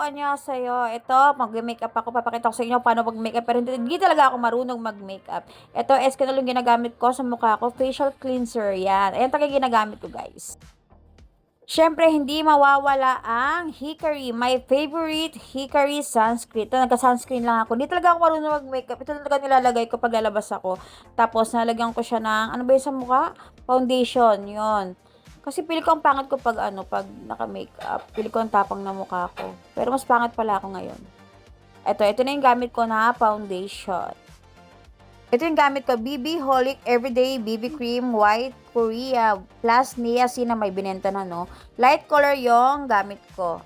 Annyeonghaseyo. Ito, mag-makeup ako. Papakita ko sa inyo paano mag-makeup. Pero hindi talaga ako marunong mag-makeup. Ito, Escanol yung ginagamit ko sa mukha ko. Facial cleanser. Yan. Ayan talaga ginagamit ko, guys. Siyempre, hindi mawawala ang Hikari. My favorite Hikari sunscreen. Ito, nagka-sunscreen lang ako. Hindi talaga ako marunong mag-makeup. Ito talaga nilalagay ko pag lalabas ako. Tapos, nalagyan ko siya ng, ano ba yun sa mukha? Foundation. Yun. Kasi pili ko ang pangit ko pag pag naka-makeup. Pili ko ang tapang na mukha ko. Pero mas pangit pala ako ngayon. Ito na yung gamit ko na foundation. Ito yung gamit ko, BB Holic Everyday BB Cream White Korea plus niacin na may binenta na, no? Light color yung gamit ko.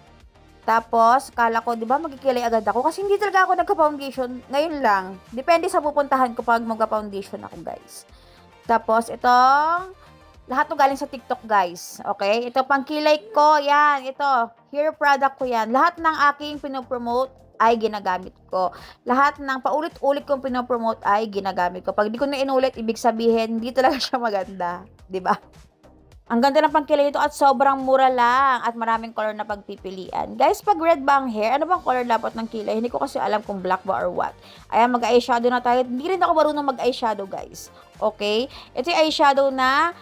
Tapos, kala ko, di ba, magkikilay agad ako. Kasi hindi talaga ako nagka-foundation. Ngayon lang. Depende sa pupuntahan ko pag magka-foundation ako, guys. Tapos, itong lahat to galing sa TikTok, guys. Okay? Ito pang kilay ko. Yan. Ito. Hair product ko yan. Lahat ng aking pinopromote ay ginagamit ko. Lahat ng paulit-ulit kong pinopromote ay ginagamit ko. Pag di ko na inulit, ibig sabihin, hindi talaga siya maganda. Diba? Ang ganda ng pangkilay nito at sobrang mura lang at maraming color na pagpipilian. Guys, pag red ba ang hair, ano bang color dapat ng kilay? Hindi ko kasi alam kung black ba or what. Ayan, mag-eyeshadow na tayo. Hindi rin ako marunong mag-eyeshadow, guys. Okay? Ito yung eyeshadow na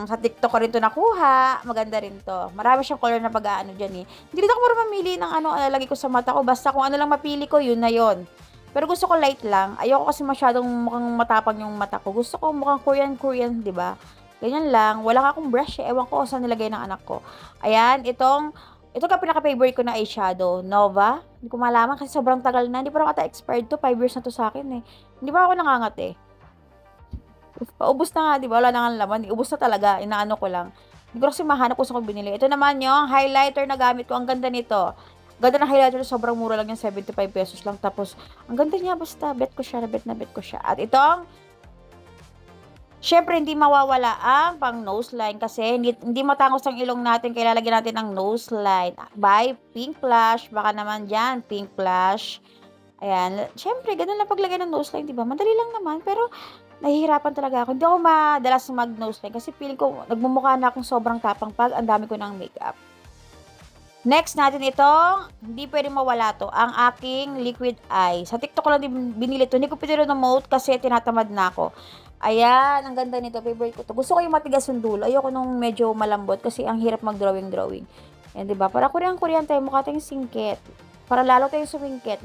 sa TikTok ko rin to nakuha. Maganda rin to. Marami siyang color na pag-aano dyan eh. Hindi rin ako marunong mamili ng lagay ko sa mata ko. Basta kung ano lang mapili ko, yun na yun. Pero gusto ko light lang. Ayoko kasi masyadong mukhang matapang yung mata ko. Gusto ko mukhang Korean, di ba? Ganyan lang. Wala akong brush eh. Ewan ko saan nilagay ng anak ko. Ayan, ito ka pinaka-favorite ko na eyeshadow. Nova. Hindi ko malaman kasi sobrang tagal na. Hindi pa ata expired to. 5 years na to sa akin eh. Hindi pa ako nangangat eh. Paubos na nga, di ba? Wala na nga laman. Ubos na talaga. Inaano ko lang. Hindi ko kasi mahanap kung saan ko binili. Ito naman yung highlighter na gamit ko. Ang ganda nito. Ganda ng highlighter. Sobrang mura lang yung 75 pesos lang. Tapos, ang ganda niya. Basta, bet ko siya. Bet na bet ko siya. At itong, syempre, hindi mawawala ang pang nose line. Kasi, hindi matangos ang ilong natin. Kaya lalagyan natin ang nose line. By Pink Plush. Baka naman dyan, Pink Plush. Ayan. Syempre, ganun lang paglagay ng nose line, di ba? Madali lang naman. Pero, nahihirapan talaga ako. Hindi ako madalas mag-nose line kasi feeling ko nagmumukha na akong sobrang tapang pag ang dami ko ng makeup. Next natin itong, hindi pwedeng mawala to, ang aking liquid eye. Sa TikTok ko lang din binili to. Hindi ko pinromote kasi tinatamad na ako. Ayan, ang ganda nito. Favorite ko to. Gusto ko yung matigas yung dulo. Ayoko nung medyo malambot kasi ang hirap mag-drawing. Yan, diba? Para Korean tayo, mukha tayong singkit. Para lalo tayong sumingkit.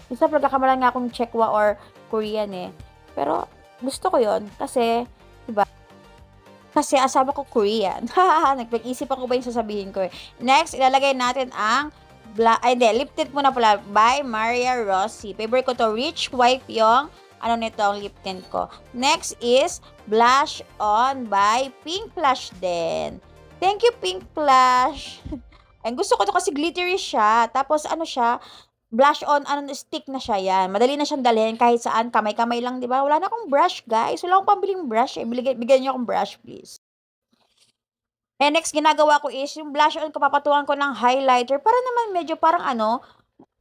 Minsan pagkakamalan nga akong Chekwa or Korean eh. Pero, gusto ko yon kasi, diba? Kasi asawa ko Korean. Nagpag-isip ako ba yung sasabihin ko eh. Next, ilalagay natin ang lip tint muna pala by Maria Rossi. Favorite ko to, Rich Wipe yung nito ang lip tint ko. Next is blush on by Pink Plush din. Thank you, Pink Plush. Ay, gusto ko to kasi glittery siya. Tapos siya, blush on, stick na siya yan. Madali na siyang dalhin kahit saan, kamay-kamay lang, di ba? Wala na akong brush, guys. Wala akong pabiling brush eh. Bigyan niyo akong brush, please. And next, ginagawa ko is, yung blush on ko, papatukan ko ng highlighter para naman medyo parang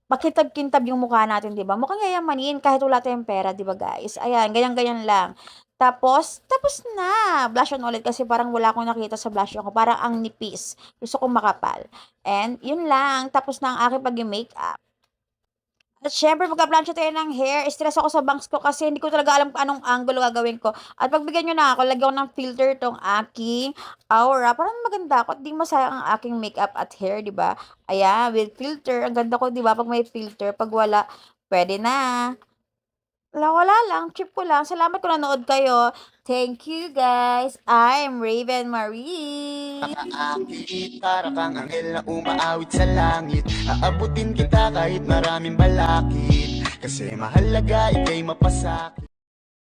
makintab-kintab yung mukha natin, di ba? Mukhang yayamanin kahit wala tayong pera, di ba, guys? Ayan, ganyan-ganyan lang. Tapos na. Blush on ulit kasi parang wala akong nakita sa blush on ko. Parang ang nipis. Gusto kong makapal. And, yun lang. Tapos na ang aking pag-makeup. At syempre, magka-plancha tayo ng hair. Stress ako sa bangs ko kasi hindi ko talaga alam kung anong angle gagawin ko. At pagbigyan nyo na ako, lagyan ko ng filter tong aking aura. Parang maganda ako at di masayang ang aking makeup at hair, di ba? Ayan, with filter. Ang ganda ko, di ba? Pag may filter, pag wala, pwede na. Wala lang. Chip ko lang. Salamat kung nanood kayo. Thank you, guys. I'm Raven Marie. Nakaakit, para kang anghel na umaawit sa langit. Aabutin kita kahit maraming balakid. Kasi mahalaga ika'y mapasakit.